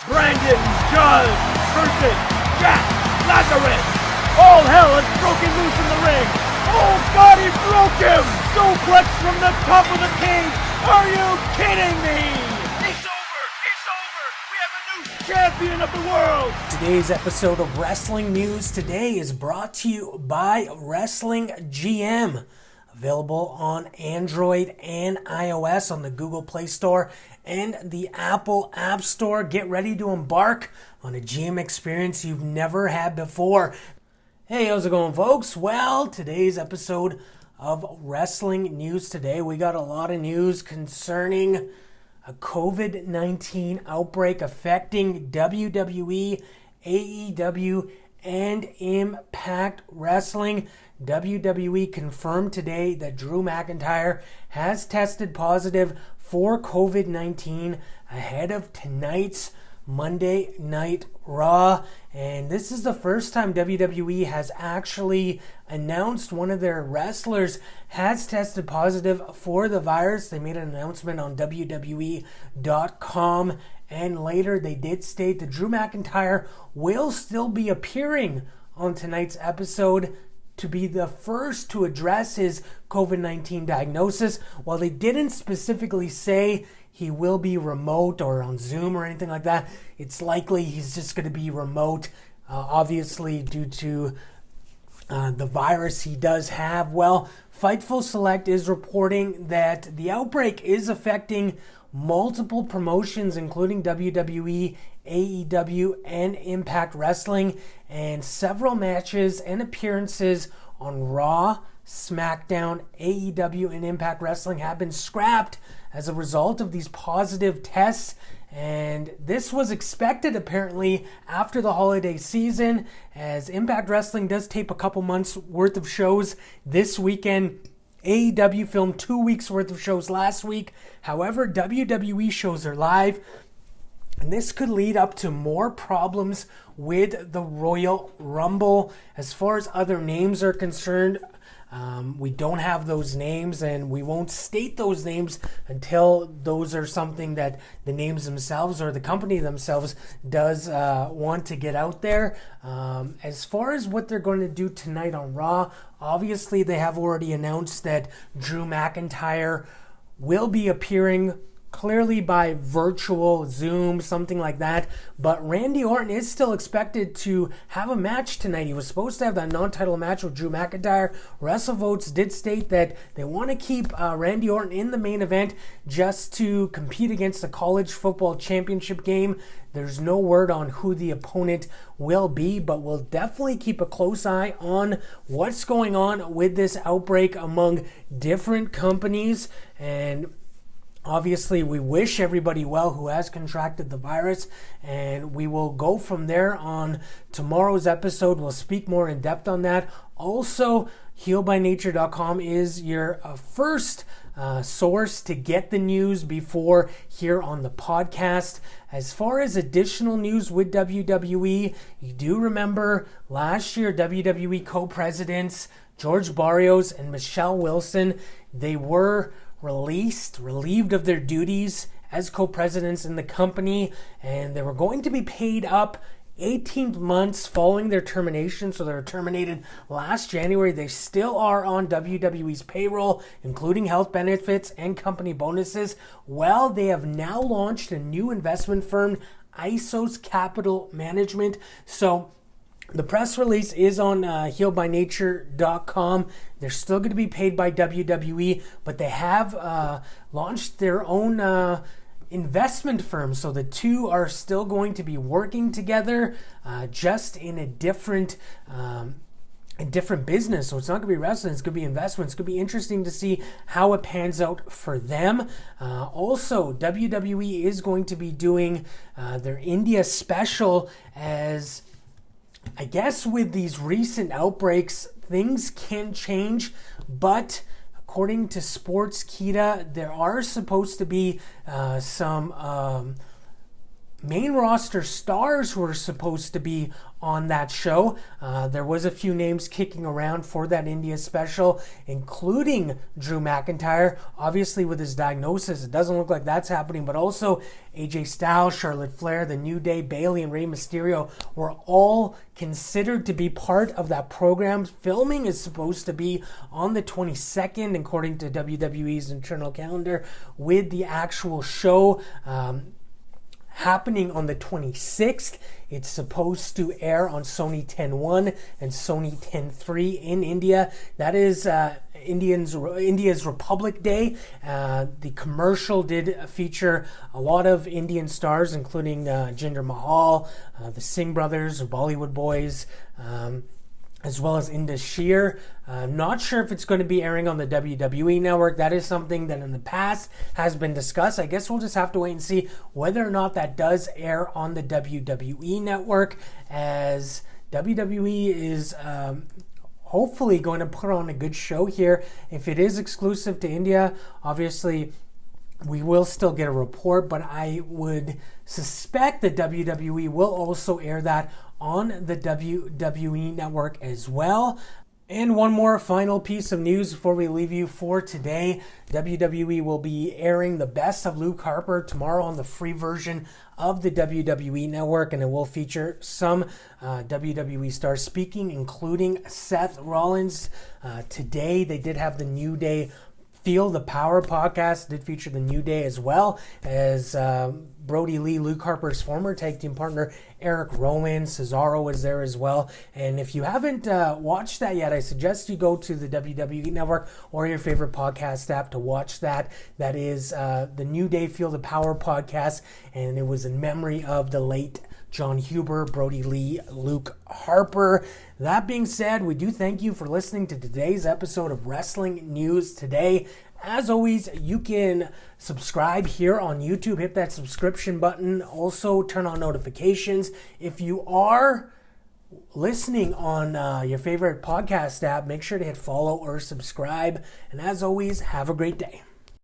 Brandon Judge versus Jack Lazarus. All hell has broken loose in the ring. Oh God, he broke him! Suplex from the top of the cage. Are you kidding me? It's over! It's over! We have a new champion of the world! Today's episode of Wrestling News Today is brought to you by Wrestling GM. Available on Android and iOS on the Google Play Store and the Apple App Store. Get ready to embark on a GM experience you've never had before. Hey, how's it going, folks? Well, today's episode of Wrestling News Today, we got a lot of news concerning a COVID-19 outbreak affecting WWE, AEW, and Impact Wrestling. WWE confirmed today that Drew McIntyre has tested positive for COVID-19 ahead of tonight's Monday Night Raw. And this is the first time WWE has actually announced one of their wrestlers has tested positive for the virus. They made an announcement on WWE.com. And later they did state that Drew McIntyre will still be appearing on tonight's episode to be the first to address his COVID-19 diagnosis. While they didn't specifically say he will be remote or on Zoom or anything like that, it's likely he's just going to be remote, obviously due to the virus he does have. Well, Fightful Select is reporting that the outbreak is affecting multiple promotions, including WWE, AEW, and Impact Wrestling, and several matches and appearances on Raw, SmackDown, AEW, and Impact Wrestling have been scrapped as a result of these positive tests. And this was expected, apparently, after the holiday season, as Impact Wrestling does tape a couple months worth of shows this weekend. AEW filmed 2 weeks worth of shows last week. However, WWE shows are live, and this could lead up to more problems with the Royal Rumble. As far as other names are concerned, we don't have those names, and we won't state those names until those are something that the names themselves or the company themselves does want to get out there. As far as what they're going to do tonight on Raw, obviously they have already announced that Drew McIntyre will be appearing clearly by virtual Zoom, something like that. But Randy Orton is still expected to have a match tonight. He was supposed to have that non-title match with Drew McIntyre. WrestleVotes did state that they want to keep Randy Orton in the main event just to compete against the college football championship game. There's no word on who the opponent will be, but we'll definitely keep a close eye on what's going on with this outbreak among different companies. And obviously, we wish everybody well who has contracted the virus, and we will go from there on tomorrow's episode. We'll speak more in depth on that. Also, healbynature.com is your first source to get the news before here on the podcast. As far as additional news with WWE, you do remember last year WWE co-presidents George Barrios and Michelle Wilson, they were relieved of their duties as co-presidents in the company, and they were going to be paid up 18 months following their termination. So they were terminated last January. They still are on WWE's payroll, including health benefits and company bonuses. Well, they have now launched a new investment firm, Isos Capital Management. So the press release is on healbynature.com. They're still going to be paid by WWE, but they have launched their own investment firm. So the two are still going to be working together, just in a different business. So it's not going to be wrestling, it's going to be investments. It's going to be interesting to see how it pans out for them. Also, WWE is going to be doing their India special, as I guess with these recent outbreaks, things can change, but according to Sportskeeda, there are supposed to be some main roster stars who were supposed to be on that show. There was a few names kicking around for that India special, including Drew McIntyre. Obviously, with his diagnosis, it doesn't look like that's happening, but also AJ Styles, Charlotte Flair, The New Day, Bayley, and Rey Mysterio were all considered to be part of that program. Filming is supposed to be on the 22nd, according to WWE's internal calendar, with the actual show happening on the 26th. It's supposed to air on Sony 10.1 and Sony 10.3 in India. That is India's Republic Day. The commercial did feature a lot of Indian stars, including Jinder Mahal, the Singh brothers, Bollywood boys, as well as Indus Sher. I'm not sure if it's going to be airing on the WWE network. That is something that in the past has been discussed. I guess we'll just have to wait and see whether or not that does air on the WWE network, as WWE is hopefully going to put on a good show here. If it is exclusive to India, obviously we will still get a report, but I would suspect that WWE will also air that on the WWE network as well. And one more final piece of news before we leave you for today. WWE will be airing the best of Luke Harper tomorrow on the free version of the WWE network, and it will feature some WWE stars speaking, including Seth Rollins. Today they did have the New Day Feel the Power podcast, did feature the New Day, as well as Brody Lee, Luke Harper's former tag team partner, Eric Rowan. Cesaro was there as well. And if you haven't watched that yet, I suggest you go to the WWE Network or your favorite podcast app to watch that. That is the New Day Feel the Power podcast, and it was in memory of the late John Huber, Brody Lee, Luke Harper. That being said, we do thank you for listening to today's episode of Wrestling News Today. As always, you can subscribe here on YouTube. Hit that subscription button. Also, turn on notifications. If you are listening on your favorite podcast app, make sure to hit follow or subscribe. And as always, have a great day.